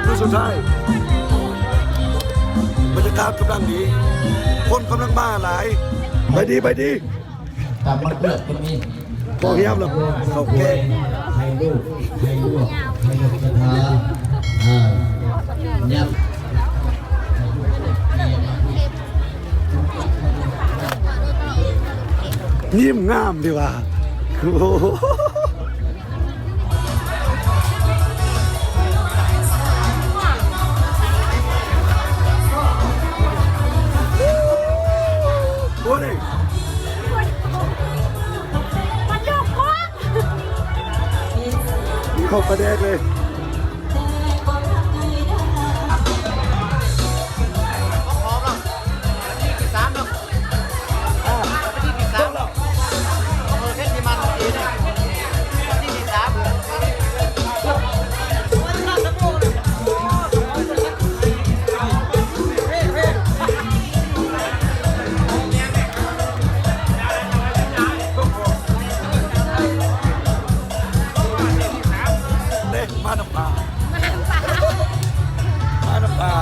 คือสุดท้ายบรรยากาศกำลังดีคนกำลังมาหลายไปดีกลับมาเลือกตรงนี้พอเฮียบแล้วเขาแก่ให้ลูกให้ลูกกระทายับยิ้มงามดีว่าโอ้โหเข้าประเด็นเลยมาน้ำปลา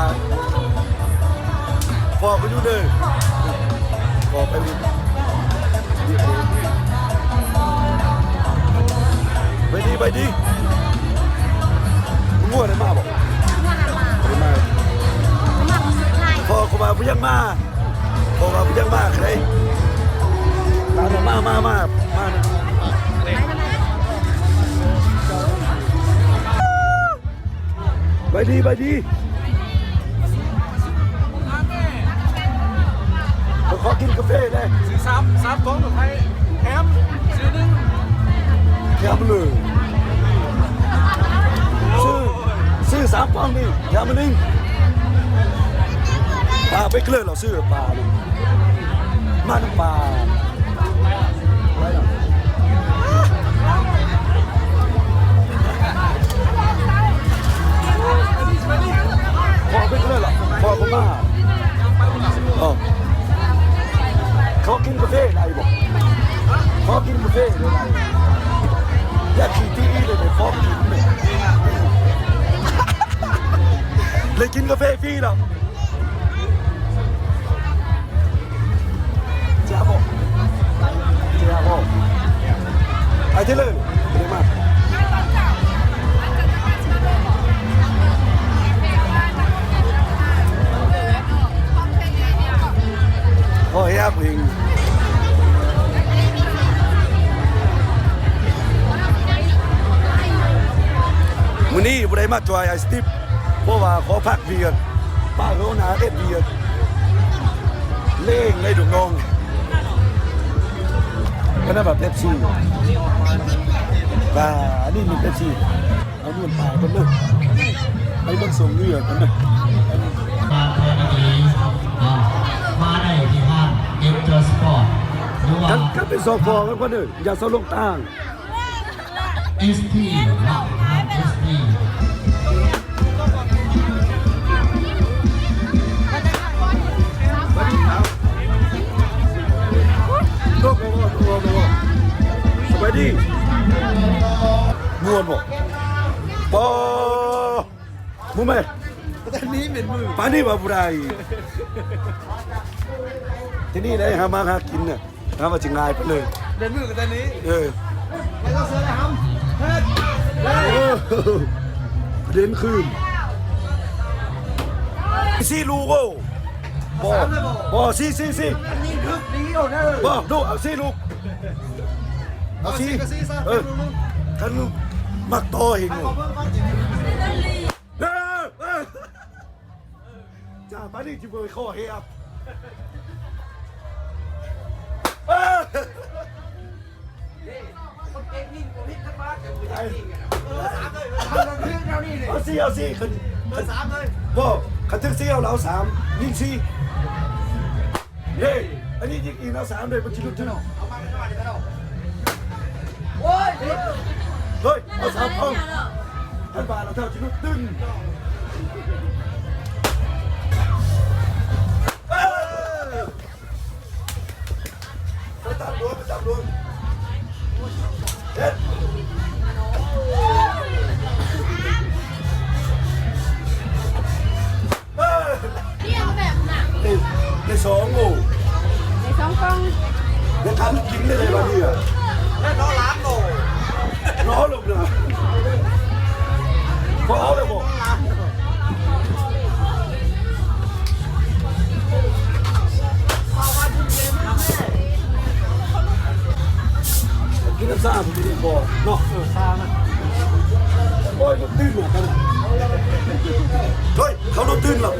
พอไปดูเด้อพอไปดูไปดีมั่วได้มาบอกไม่มาพอเขามาพยังมาพอมาพยังมาใครตามมาไปดีขอกินกาแฟได้ซื้อสามฟองกับไทยแถมซื้อหนึ่งแถมเลยซื้อ3 ฟองนี่แถม1ปลาไปเกลือเราซื้อปลาเลยมาน้ำปลาพอไปเกลือหรอพอผมมาเขากินกาแฟอะไรบอกเขากินกาแฟอะไรอยากขี่ที่เลยฟอกกินเลยกินกาแฟฟรีหรอเจ้าบอกไอ้ที่เลยเดี๋ยวมาโอ้ยครับพิงมื้อนี้บ่ได้มาจอยไอสติปเพราะว่าขอพักเบียดป้าเขาหนาเอ็ดเบียดเล่งในดุน้องก็น่าแบบเป๊ปซี่ป่านี่มีเป๊ปซี่เอานู่นป่ากันเลยไอ้ต้องส่งเลือดกันเลยมาได้ที่ห้างเอ็นเตอร์สปอร์ตกันเป็นซอกฟอกันคนหนึ่งอย่าเศร้าลงต่างST ห้าง ST ตัวสบายดีม่วนบ่มุ่งไหมตอนนี้เป็นมือปานี่ว่าบุไรที่นี่ได้หามาหากินเนี่ยหามาจิงง่ายไปเลยเป็นมือกับตอนนี้ไม่ต้องเสือเลยครับเด่นคืนซีลูโก้บอซีอันนี้คือดีโอ้แน่บอดูเอาซีลูกเอาซีกันมักโตหิงจ้าปานี่จิบไปข้อเฮียเอาสิขึ้น3เลยบ่ขันทึกซี่เอา3ยิงซี่เฮ้ยอันนี้ยิงอีกแล้ว3เลยมันจะลุกจะหนอเอามาเป็นจังหวะเดียวกันโอ้ยเอา3เอาท่านบาเราเท่าจะลุกตึ้งไปตามดวงเด็ด การกินได้เลยวันนี้อ่ะ แล้วน้องล้างโง่ น้อลงนะพอเอาเลยบอกกินน้ำซ่าผมดีบอกเนาะซ่านะโอ้ยมันตื้นหมดกันเฮ้ยเขาโดนตื้นหรอ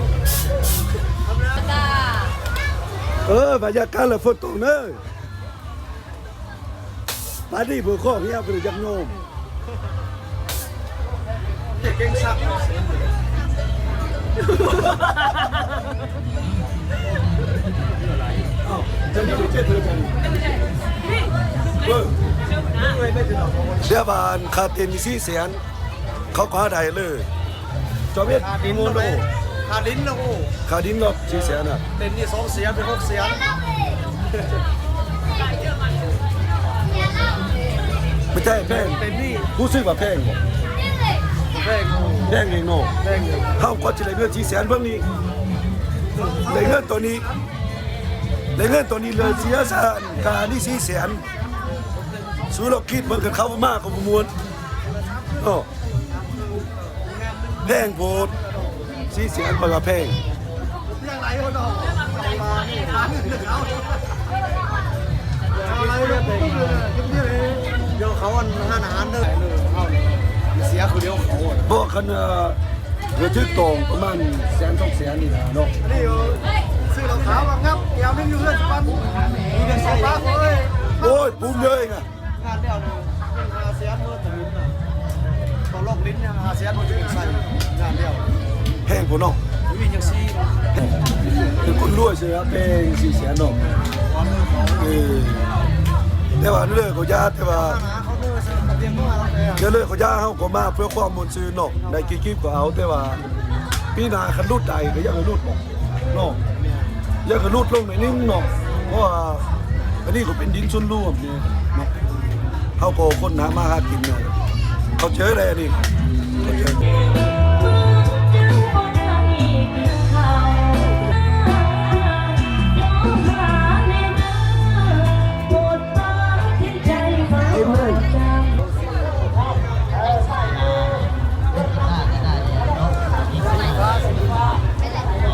บรรยากาศเลยฝนตกเนอะปาร์ตี้เพื่อข้อเงี้ยเป็นยังโยม เก่งสัก จะมีเจ็ดเธอจังเดี๋ยวบานคาเตนมีซี่เสียนเขาคว้าได้เลยจอมเวท ขาดิน โมโน ขาดินนะโอ้ คาดินก็ซี่เสียนอ่ะ เต็นนี่2 เสียงเป็น6 เสียง ไม่ใช่แพง เต็นนี่ ผู้ซื้อว่าแพงบ่ แรงโง่ แพงเองเนาะ แรงอยู่ เขาก็จะได้เงินซี่เสียนเพิ่มนี้ได้เงินตัวนี้ได้เงินตัวนี้เลยเสียสารการนี่ซี่เสียนสู้เราคิดมันกันเขามากกว่าประมวลเนาะแพงโพดซี่เสียนมันก็แพง ยังไรคนออกมานี่ร้านนึงเอาอะไรเนี่ยเดี๋ยวเขาอาหารเด้อเสียคือเดียวเขา บอกกันเรือทึกตรงประมาณแสน2 แสนนี่นะเนาะ นี่ซื้อรองเท้ามาครับยาวไม่อยู่เพื่อนปันมีเป็นสองบ้าเลย โอ้ยปุ้มเลยไง งานเดียวนึงอาเซียนเมื่อถึงน่ะตอนโลกลิ้นยังอาเซียนมันจะเป็นใส่งานเดียว แพงผมเนาะ มียังซี เป็นคนรวยใช่ไหมแพง4 แสนเนาะแต่ว่าเรื่องเขายาแต่ว่า เขาเดินเตียงว่าเราเลย เดี๋ยวเรื่องเขายาเขาก็มาเพื่อความมนต์ซื่อเนาะในกิ๊กก็เอาแต่ว่าพี่นาคันรูดใดก็ยังรูดบอกเนาะยังรูดลงในนิ่งเนาะเพราะว่าอันนี้ก็เป็นดินส่วนรวมเนี่ยเนาะเขาก็คนหามาหากินเนาะเขาเจออะไรนี่เขาเจอ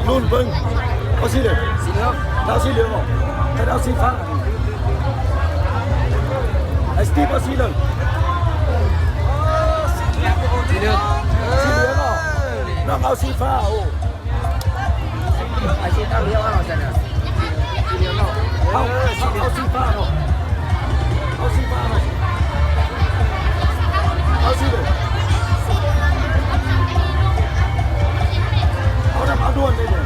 รุ่นเบิ้งเอาสีเหลืองดาวสีเหลืองเหรอใครดาวสีฟ้าไอ้สตีฟเอาสีเหลืองสีเหลืองเหรอน้องเอาสีฟ้าโอ้ ไอ้ชิ้นเดียวเราจะเนี่ยเดียวเนาะ เอาสีฟ้าเนาะเอาสีฟ้าเนาะเอาสีเหลืองเอาน้ำเอาด้วนเลยเนี่ย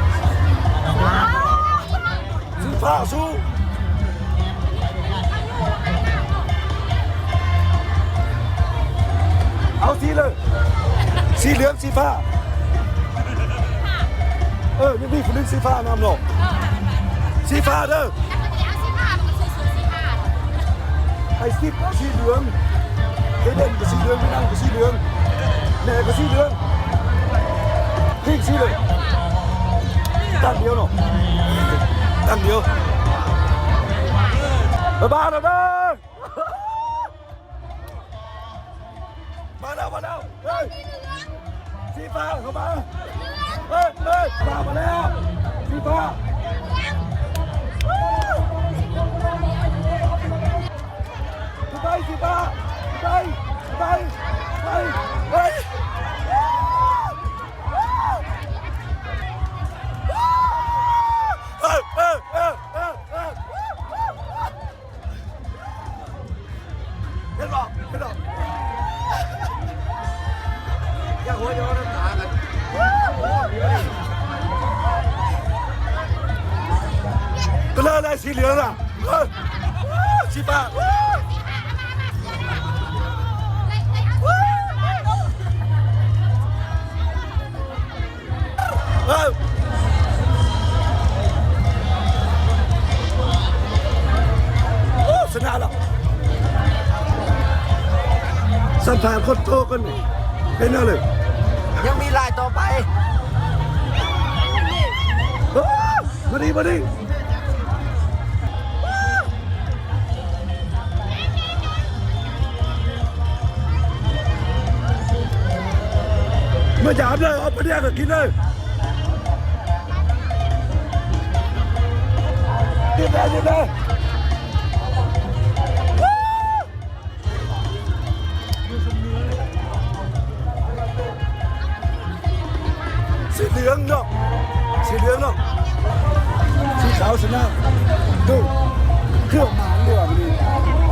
สีฟ้าสู้เอาสีเลยสีเหลืองสีฟ้ายังมีคนนึงสีฟ้านำเนาะสีฟ้าเด้อไอ้สีก็สีเหลืองไอ้เด่นก็สีเหลืองไม่นั่งก็สีเหลืองแม่ก็สีเหลืองพริกสีเลยตั้งเดียวเนาะตั้งเดียวบ้าแล้วเด้อมาแล้วเฮ้ยสีฟ้าเข้ามาเฮ้ยมาแล้วสีฟ้าไปสีฟ้าไปเห็นหรออย่าหัวย้อนน้ำตากันก็เลยอะไรสีเหลืองอ่ะสีฟ้าชนะแล้วสัมผัสคนโตกันเป็นอะไร ยังมีลายต่อไป มาดิ มาหยาบเลยเอาไปเรียกกินเลยกินเลยกินเลยสีเหลืองเนาะสีเหลืองเนาะสีขาวสีหน้าดูเครื่องหมางดีกว่าพี่